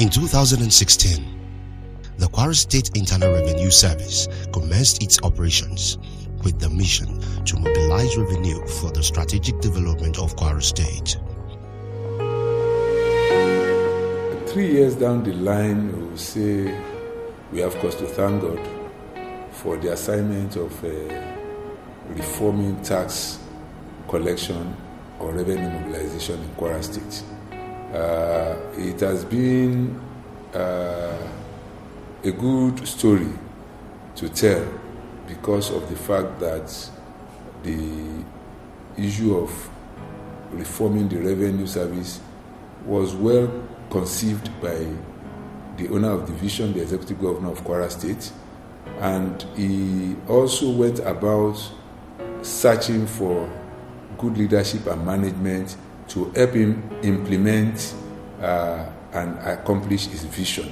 In 2016, the Kwara State Internal Revenue Service commenced its operations with the mission to mobilize revenue for the strategic development of Kwara State. 3 years down the line, we will say we have cause to thank God for the assignment of reforming tax collection or revenue mobilization in Kwara State. It has been a good story to tell because of the fact that the issue of reforming the revenue service was well conceived by the owner of the vision, the executive governor of Kwara State, and he also went about searching for good leadership and management to help him implement and accomplish his vision.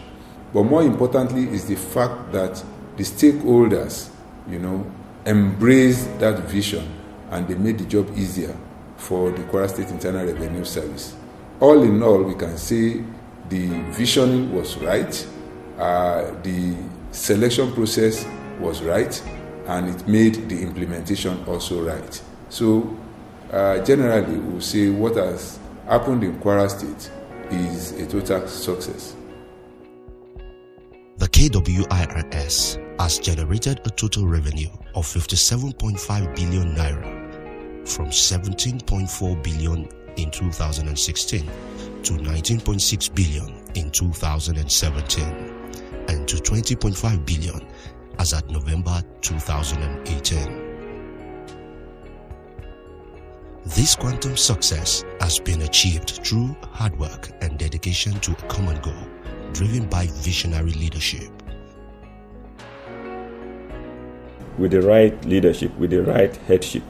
But more importantly is the fact that the stakeholders, embraced that vision and they made the job easier for the Kwara State Internal Revenue Service. All in all, we can say the visioning was right, the selection process was right, and it made the implementation also right. So generally, we'll say what has happened in Kwara State is a total success. The KW-IRS has generated a total revenue of 57.5 billion naira from 17.4 billion in 2016 to 19.6 billion in 2017 and to 20.5 billion as at November 2018. This quantum success has been achieved through hard work and dedication to a common goal, driven by visionary leadership. With the right leadership, with the right headship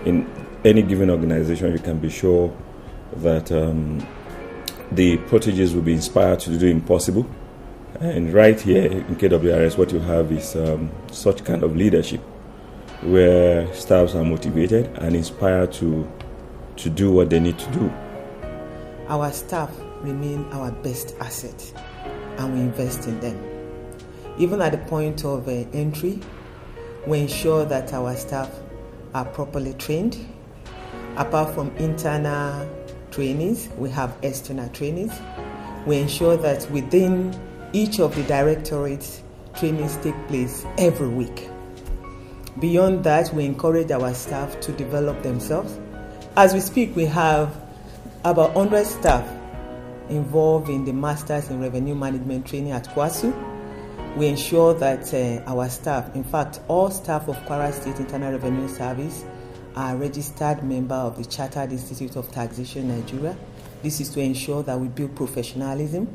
in any given organization, you can be sure that the proteges will be inspired to do the impossible. And right here in KW-IRS, what you have is such kind of leadership where staffs are motivated and inspired to do what they need to do. Our staff remain our best asset and we invest in them. Even at the point of entry, we ensure that our staff are properly trained. Apart from internal trainings, we have external trainings. We ensure that within each of the directorates, trainings take place every week. Beyond that, we encourage our staff to develop themselves. As we speak, we have about 100 staff involved in the Masters in Revenue Management training at KWASU. We ensure that our staff, in fact, all staff of Kwara State Internal Revenue Service are registered member of the Chartered Institute of Taxation Nigeria. This is to ensure that we build professionalism.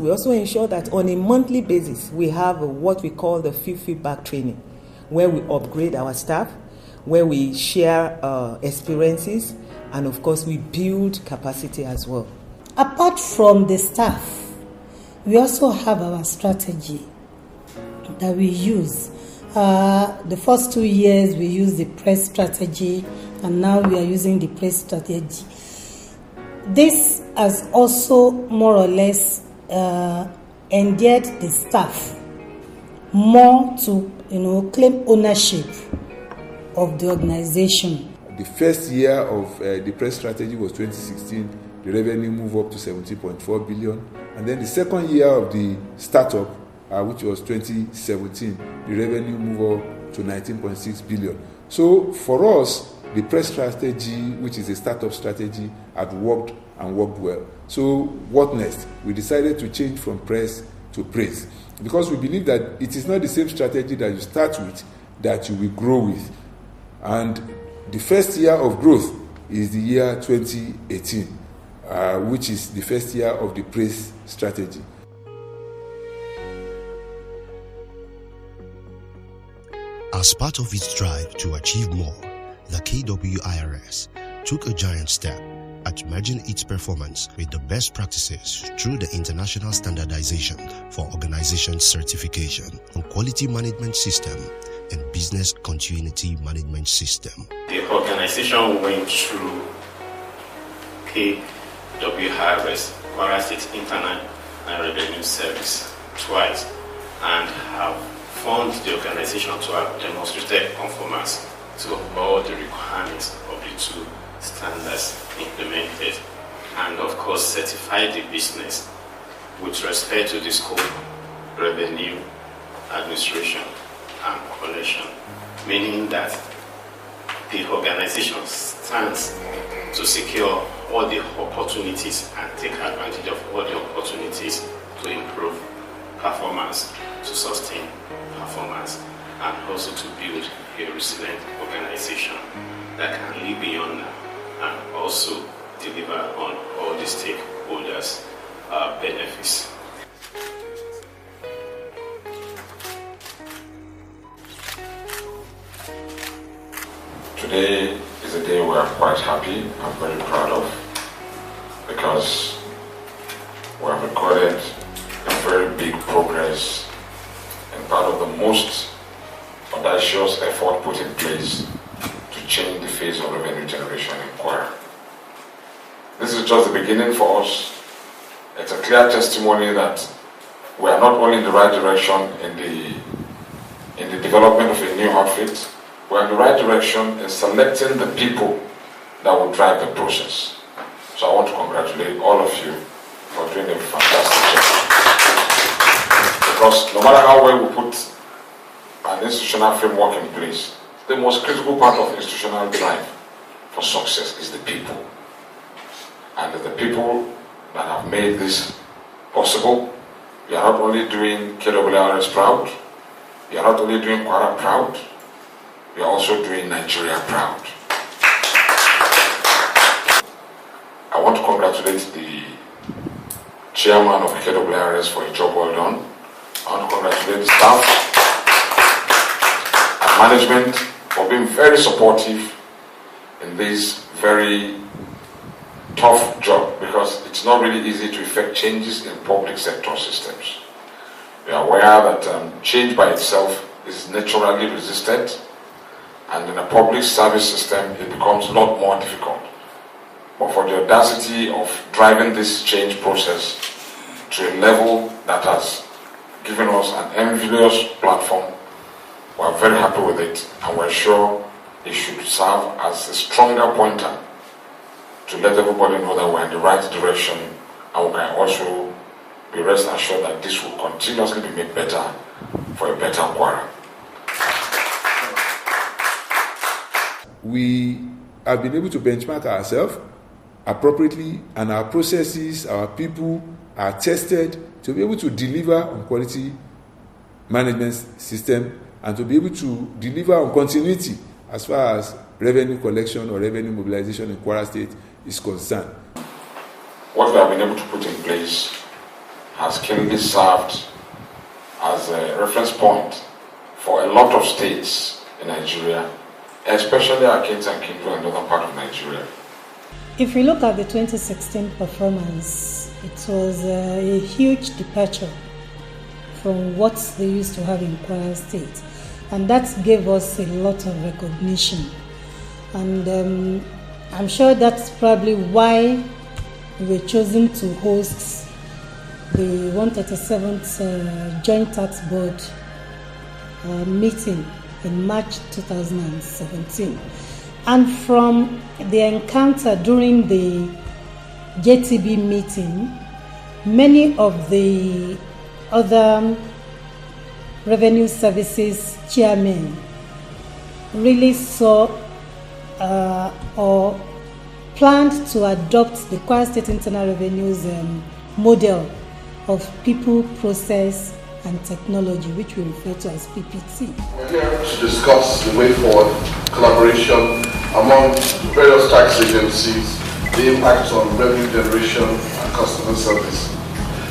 We also ensure that on a monthly basis, we have what we call the feedback training, where we upgrade our staff, where we share experiences, and of course we build capacity as well. Apart from the staff, we also have our strategy that we use. The first 2 years we used the press strategy, and now we are using the press strategy. This has also more or less endeared the staff more to claim ownership of the organization. The first year of the press strategy was 2016. The revenue moved up to 17.4 billion. And then the second year of the startup, which was 2017, the revenue moved up to 19.6 billion. So for us, the press strategy, which is a startup strategy, had worked and worked well. So what next? We decided to change from press to praise, because we believe that it is not the same strategy that you start with that you will grow with. And the first year of growth is the year 2018, which is the first year of the praise strategy. As part of its drive to achieve more, the KW-IRS took a giant step at merging its performance with the best practices through the International Standardization for Organization Certification on Quality Management System and Business Continuity Management System. The organization went through KW-IRS, Kwara State Internal and Revenue Service twice and have found the organization to have demonstrated conformance to all the requirements of the two standards implemented, and of course certify the business with respect to the scope, revenue, administration, and collection, meaning that the organization stands to secure all the opportunities and take advantage of all the opportunities to improve performance, to sustain performance, and also to build a resilient organization that can live beyond now and also deliver on all the stakeholders' benefits. Today is a day we are quite happy and very proud of, because we have recorded a very big progress in part of the most audacious effort put in place to change the face of revenue generation in Kwara. This is just the beginning for us. It's a clear testimony that we are not only in the right direction in the development of a new outfit, we are in the right direction in selecting the people that will drive the process. So I want to congratulate all of you for doing a fantastic job. Because no matter how well we put an institutional framework in place, the most critical part of institutional drive for success is the people. And it's the people that have made this possible. We are not only doing KW-IRS proud, we are not only doing Kwara proud, we are also doing Nigeria proud. I want to congratulate the chairman of KW-IRS for a job well done. I want to congratulate the staff and management for being very supportive in this very tough job, because it's not really easy to effect changes in public sector systems. We are aware that change by itself is naturally resisted, and in a public service system it becomes a lot more difficult. But for the audacity of driving this change process to a level that has given us an envious platform, we are very happy with it, and we're sure it should serve as a stronger pointer to let everybody know that we're in the right direction, and we can also be rest assured that this will continuously be made better for a better Kwara. We have been able to benchmark ourselves appropriately, and our processes, our people are tested to be able to deliver on quality management system and to be able to deliver on continuity as far as revenue collection or revenue mobilization in Kwara State is concerned. What we have been able to put in place has clearly served as a reference point for a lot of states in Nigeria, especially Akinta and Kindu and northern part of Nigeria. If we look at the 2016 performance, it was a huge departure from what they used to have in Kwara State, and that gave us a lot of recognition. And I'm sure that's probably why we were chosen to host the 137th Joint Tax Board meeting in March 2017. And from the encounter during the JTB meeting, many of the other revenue services chairmen really saw or planned to adopt the Kwara State Internal Revenue's model of people, process, and technology, which we refer to as PPT. We're here to discuss the way forward, collaboration among various tax agencies, the impact on revenue generation and customer service.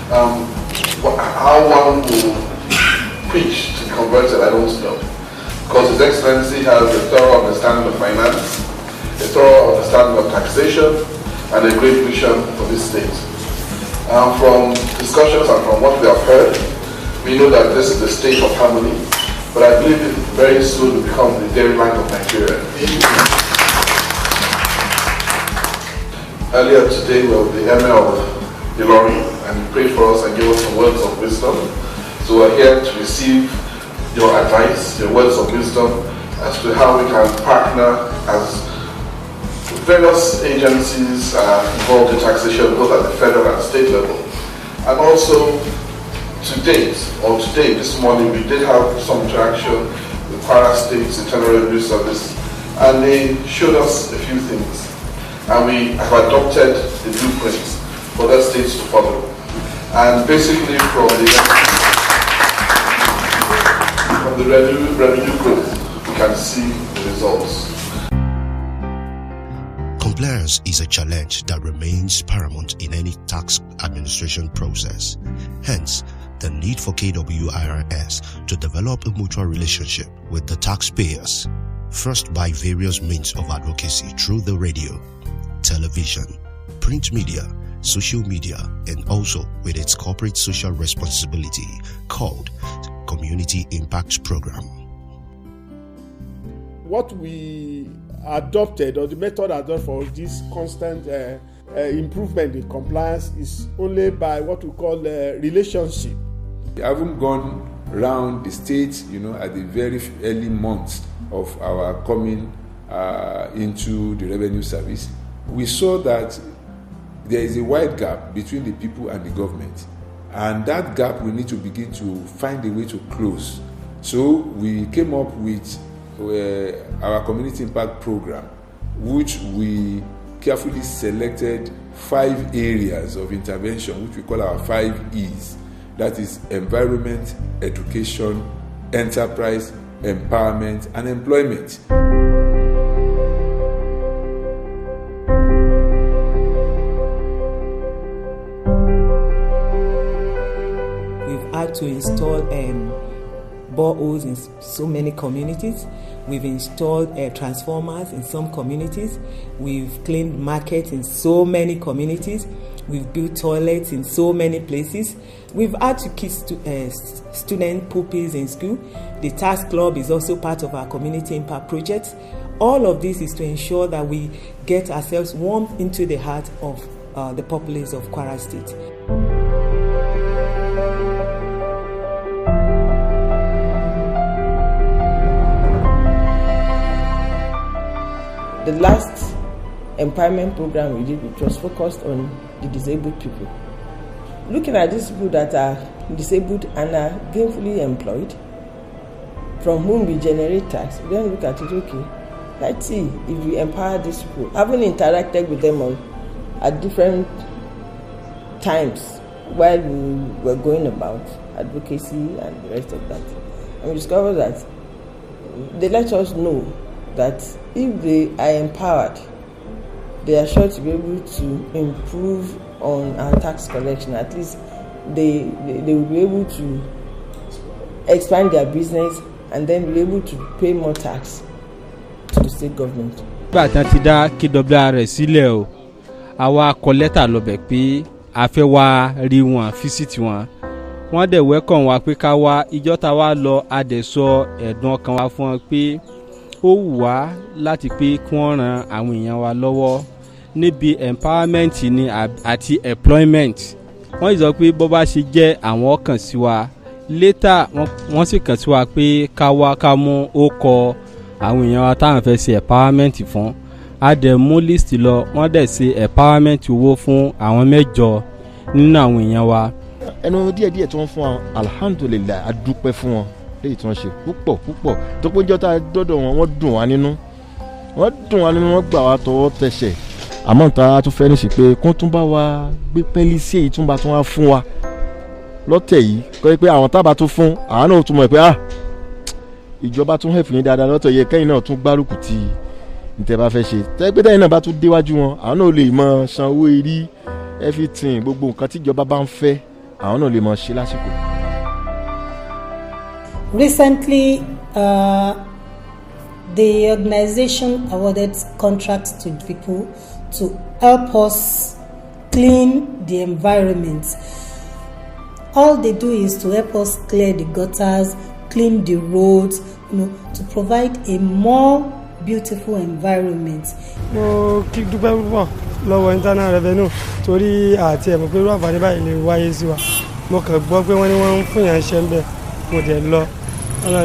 How one will preach to be converted, I don't know. Because His Excellency has a thorough understanding of finance, a thorough understanding of taxation, and a great vision for this state. From discussions and from what we have heard, we know that this is the state of harmony, but I believe it very soon will become the dairyland of Nigeria. Earlier today, well, the Emir of Ilorin, and you prayed for us and gave us some words of wisdom. So we're here to receive your advice, your words of wisdom as to how we can partner as various agencies involved in taxation, both at the federal and state level. And also, today, this morning, we did have some interaction with Kwara State's Internal Revenue Service, and they showed us a few things. And we have adopted the blueprints for other states to follow. And basically, from the revenue growth, we can see the results. Compliance is a challenge that remains paramount in any tax administration process. Hence, the need for KW-IRS to develop a mutual relationship with the taxpayers, first by various means of advocacy through the radio, television, print media, social media, and also with its corporate social responsibility called Community Impact Program. What we adopted, or the method adopted for this constant improvement in compliance, is only by what we call relationship. We haven't gone around the state, at the very early months of our coming into the revenue service. We saw that there is a wide gap between the people and the government, and that gap we need to begin to find a way to close. So we came up with our Community Impact Program, which we carefully selected 5 areas of intervention, which we call our 5 E's. That is environment, education, enterprise, empowerment, and employment. We've had to install boreholes in so many communities. We've installed transformers in some communities. We've cleaned markets in so many communities. We've built toilets in so many places. We've had to keep student pupils in school. The tax club is also part of our community impact project. All of this is to ensure that we get ourselves warmed into the heart of the populace of Kwara State. The last empowerment program we did, which was focused on the disabled people. Looking at these people that are disabled and are gainfully employed, from whom we generate tax, we then look at it, okay, let's see if we empower these people. Having interacted with them at different times while we were going about advocacy and the rest of that, and we discovered that they let us know that if they are empowered, they are sure to be able to improve on our tax collection. At least they will be able to expand their business and then be able to pay more tax to the state government. Bàtà ti dá KW-IRS sílẹ̀ o, àwa kọ lẹ́tà lọ́bẹ̀ pé a fẹ́ wá rí wọn, físítì wọn. Wọ́n dẹ̀ wẹ́kọ̀n wa pé ká wá, ìjọ́ ta wá lọ, a dẹ̀ sọ ẹ̀dùn ọkàn wa fún wọn pé ó wù wá láti pé kí wọ́n ran àwọn èèyàn wa lọ́wọ́ níbi empowerment ni àti employment. Wọ́n sọ pé bó bá ṣe jẹ́ àwọn kàn sí wa, later wọ́n sì kàn sí wa pé ká wá ká mú ó kọ àwọn èèyàn wa táwọn fẹ́ ṣe empowerment fún. A dẹ̀ mú list lọ, wọ́n dẹ̀ ṣe empowerment owó fún àwọn 8 nínú àwọn èèyàn wa. Ẹnu díẹ̀díẹ̀ tí wọ́n fún wa, alhamdulillah, a dúpẹ́ fún wọn léyìí tí wọ́n ṣe púpọ̀ tó pé jọ́ta dọ́dọ̀ wọn, wọ́n dùn wá nínú, wọ́n gbà wá tọwọ́ tẹsẹ̀. Àmọ́ ta tún fẹ́ ní sí pé kó tún bá wa gbé pẹ́lí sí èyí tún bá tún wá fún wa lọ́tẹ̀ yìí, kọ́ pé àwọn tábà tún fún àwọn náà tún mọ̀ pé ìjọba tún hẹ̀fì ní dáadáa lọ́tọ̀ yẹ kẹ́yìn náà tún gbárùkù ti ìtẹ̀ bá fẹ́ ṣe. Tẹ́ pé tẹ́yìn náà bá tún déwájú wọn, àwọn náà lè mọ san owó erí, everything, gbogbo nǹkan tí ìjọba bá ń fẹ́ àwọn náà lè mọ ṣe lásìkò. Recently, the organization awarded contracts to people to help us clean the environment. All they do is to help us clear the gutters, clean the roads, to provide a more beautiful environment. Mo kí dúpẹ́ púpọ̀ lọ́wọ́ internal revenue torí àti ẹ̀mọ̀ pé irú àǹfààní báyìí lè wáyé sí wa mo kàn gbọ́ pé wọ́n ní wọ́n ń fún yàn ṣẹ́ ń bẹ̀ mo dẹ̀ lọ ọ̀nà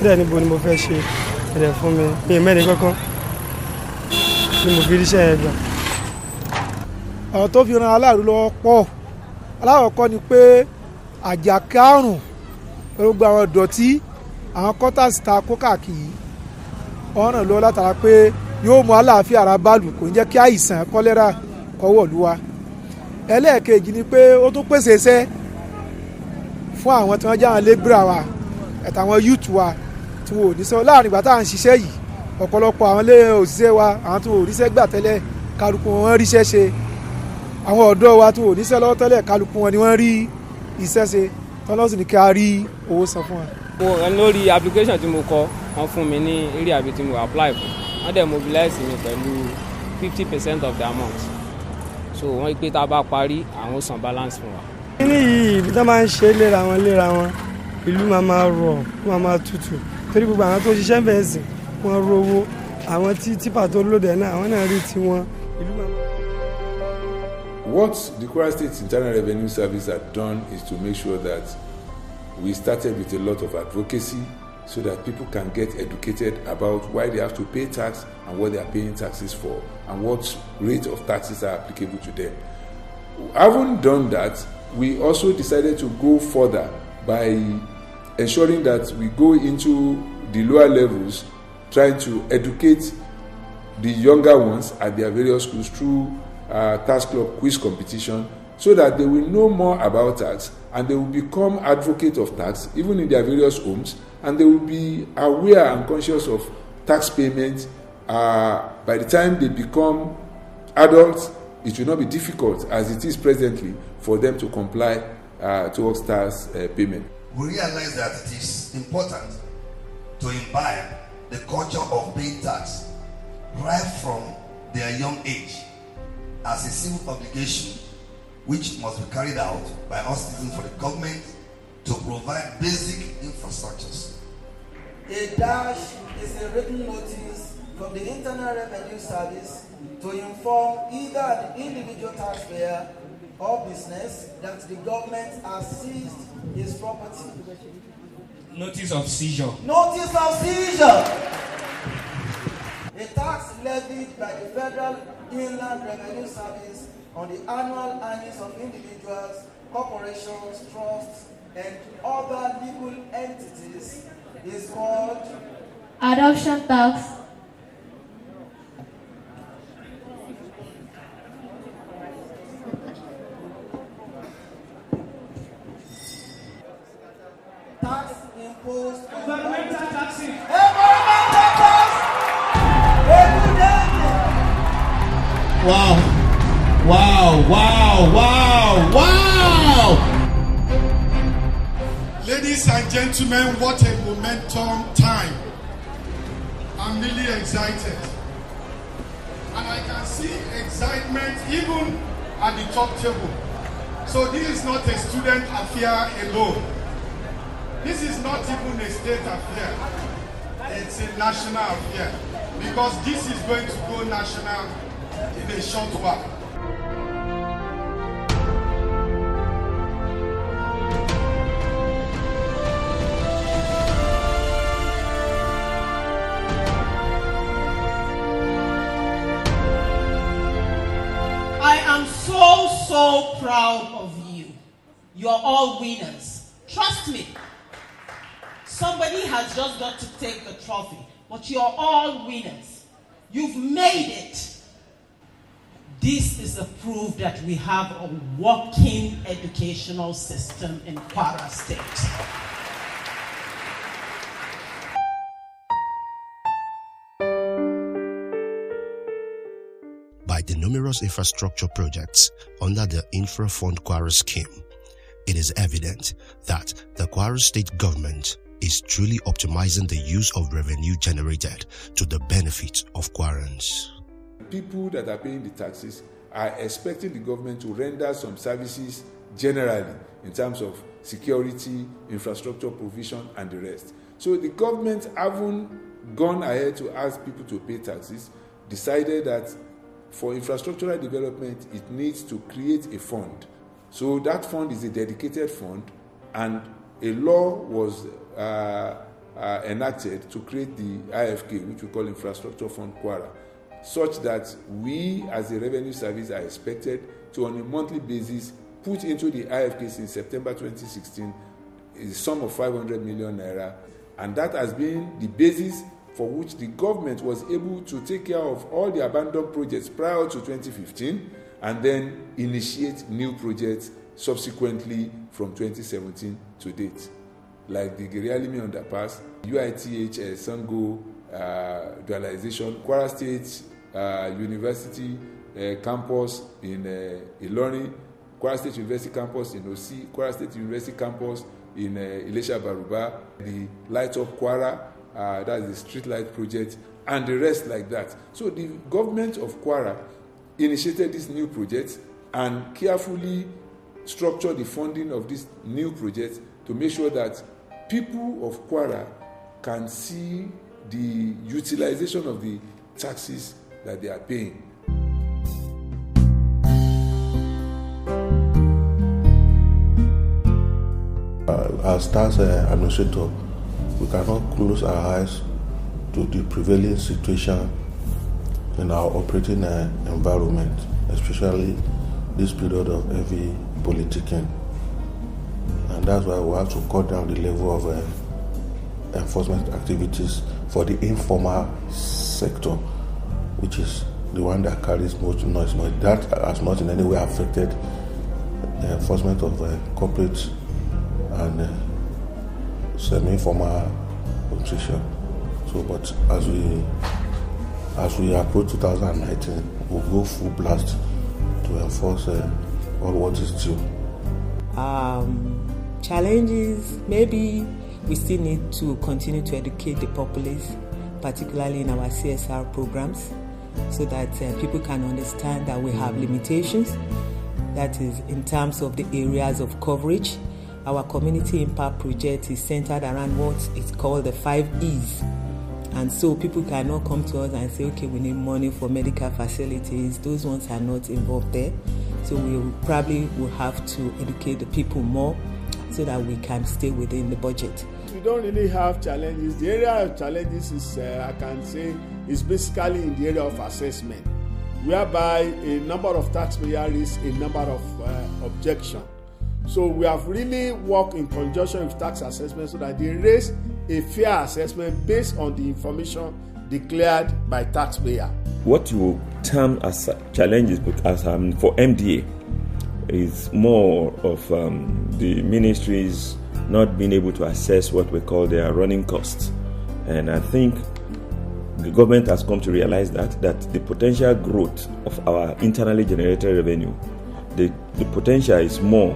dẹ̀ níbo ni mo fẹ́ ṣe ẹ̀dẹ̀ fún mi ní ìmẹ́rin kankan ni mo fi ríṣẹ́ yẹn gbà. ọ̀rọ̀ tó fi ran aláàrú lọ́wọ́ pọ̀ aláwọ̀kọ́ ni pé àjàkárùn gbogbo àwọn ìdọ̀tí àwọn kọ́tàsì ta kó káàkiri ọ̀ràn lọ́wọ́ látara pé yóò mú àlàáfíà ara báàlù kò ní jẹ́ kí àìsàn kọ́lẹ́rà kọ́wọ́ lù wá. ẹlẹ́ẹ̀kejì ni pé ó tún pèsè iṣẹ́ fún àwọn tí wọ́n jẹ́ àwọn lébìrà wa àtàwọn youth wa tí wọ́n ò ní sọ láàrin ìgbà tá à ń ṣiṣẹ́ yìí ọ̀pọ̀lọpọ̀ àwọn òṣìṣẹ́ wa àwọn tí wọ́n ò ríṣẹ́ gbà tẹ́lẹ̀ kálukú wọn ríṣẹ́ ṣe àwọn ọ̀dọ́ wa tí wọ́n ò níṣẹ́ lọ́wọ́ tẹ́lẹ̀ kálukú wọn ni wọ́n rí iṣẹ́ ṣe tọ́lọ́sì ní kí a rí owó san fún wa. lórí application tí mo kọ wọ́n fún mi ní area àbí tí mo apply fún wọ́n dẹ̀ mobilize mi pẹ̀lú 50% of the amount so wọ́n pé tá a bá parí àwọn san balance fún wa. kíní yìí ibi tó máa ń ṣe léra wọn ìlú máa rọ̀ máa tutù torí gbogbo àwọn tó ṣiṣẹ́ bẹ́ẹ̀ sìn wọ́n rówó àwọn tí tipa tó lóde náà àwọn náà rí tiwọn ìlú máa. What the Kwara State Internal Revenue Service had done is to make sure that we started with a lot of advocacy so that people can get educated about why they have to pay tax and what they are paying taxes for and what rate of taxes are applicable to them. Having done that, we also decided to go further by ensuring that we go into the lower levels, trying to educate the younger ones at their various schools through tax club quiz competition so that they will know more about tax and they will become advocates of tax even in their various homes, and they will be aware and conscious of tax payment. By the time they become adults, it will not be difficult as it is presently for them to comply towards tax payment. We realize that it is important to imbibe the culture of paying tax right from their young age as a civil obligation which must be carried out by all citizens for the government to provide basic infrastructures. A dash is a written notice from the Internal Revenue Service to inform either an individual taxpayer or business that the government has seized his property. Notice of seizure. Notice of seizure! A tax levied by the Federal Inland Revenue Service on the annual earnings of individuals, corporations, trusts, and other legal entities is called adoption tax. Tax imposed on environmental taxing. Environmental tax. Wow. Ladies and gentlemen, what a momentum time. I'm really excited. And I can see excitement even at the top table. So this is not a student affair alone. This is not even a state affair. It's a national affair. Because this is going to go national in a short while. I am so proud of you. You're all winners. Trust me. Somebody has just got to take the trophy, but you're all winners. You've made it. This is a proof that we have a working educational system in Kwara State. By the numerous infrastructure projects under the Infra Fund Kwara scheme, it is evident that the Kwara State government is truly optimizing the use of revenue generated to the benefit of Kwarans. People that are paying the taxes are expecting the government to render some services generally in terms of security, infrastructure provision, and the rest. So the government, having gone ahead to ask people to pay taxes, decided that for infrastructural development, it needs to create a fund. So that fund is a dedicated fund, and a law was enacted to create the IFK, which we call Infrastructure Fund Kwara, such that we as a revenue service are expected to, on a monthly basis, put into the IFK since September 2016 a sum of 500 million naira, and that has been the basis for which the government was able to take care of all the abandoned projects prior to 2015 and then initiate new projects subsequently from 2017 to date, like the Gerialimi Underpass, UITH Sango dualization, Kwara State University campus in Ilorin, Kwara State University campus in Osi, Kwara State University campus in Ilesha Baruba, the Light Up Kwara, that's the street light project, and the rest like that. So the government of Kwara initiated these new projects and carefully structured the funding of these new projects to make sure that people of Kwara can see the utilization of the taxes that they are paying. As tax administrator, we cannot close our eyes to the prevailing situation in our operating environment, especially this period of heavy politicking. And that's why we have to cut down the level of enforcement activities for the informal sector, which is the one that carries most noise. But that has not in any way affected the enforcement of corporate and semi-informal nutrition. So, but as we approach 2019, we'll go full blast to enforce all what is due. Challenges, maybe we still need to continue to educate the populace, particularly in our CSR programs, so that people can understand that we have limitations. That is in terms of the areas of coverage. Our community impact project is centered around what is called the 5 E's. And so people cannot come to us and say, okay, we need money for medical facilities. Those ones are not involved there. So we probably will have to educate the people more so that we can stay within the budget. We don't really have challenges. The area of challenges is, I can say, is basically in the area of assessment, whereby a number of taxpayers raise a number of objections. So we have really worked in conjunction with tax assessment so that they raise a fair assessment based on the information declared by taxpayer. What you term as challenges as for MDA is more of the ministries not being able to assess what we call their running costs. And I think the government has come to realize that the potential growth of our internally generated revenue, the potential is more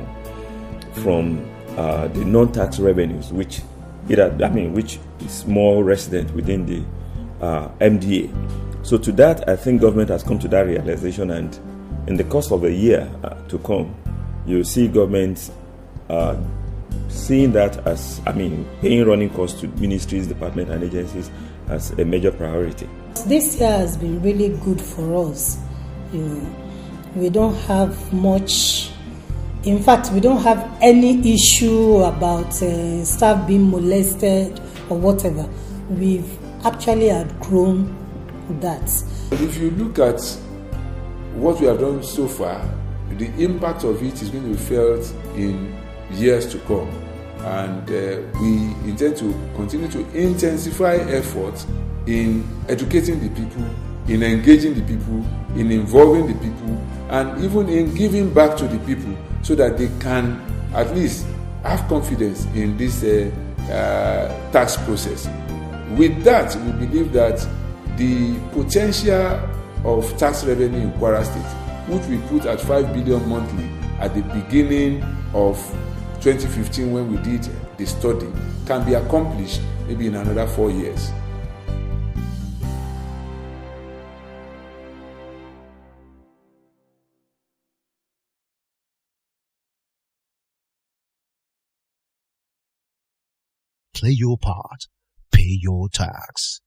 from the non-tax revenues, which is more resident within the MDA. So to that, I think government has come to that realization, and in the course of a year to come, you'll see government seeing that as, paying running costs to ministries, departments, and agencies as a major priority. This year has been really good for us. We don't have much. In fact, we don't have any issue about staff being molested or whatever. We've actually outgrown that. If you look at what we have done so far, the impact of it is going to be felt in years to come. And we intend to continue to intensify efforts in educating the people, in engaging the people, in involving the people, and even in giving back to the people, so that they can at least have confidence in this tax process. With that, we believe that the potential of tax revenue in Kwara State, which we put at 5 billion monthly at the beginning of 2015 when we did the study, can be accomplished maybe in another 4 years. Play your part. Pay your tax.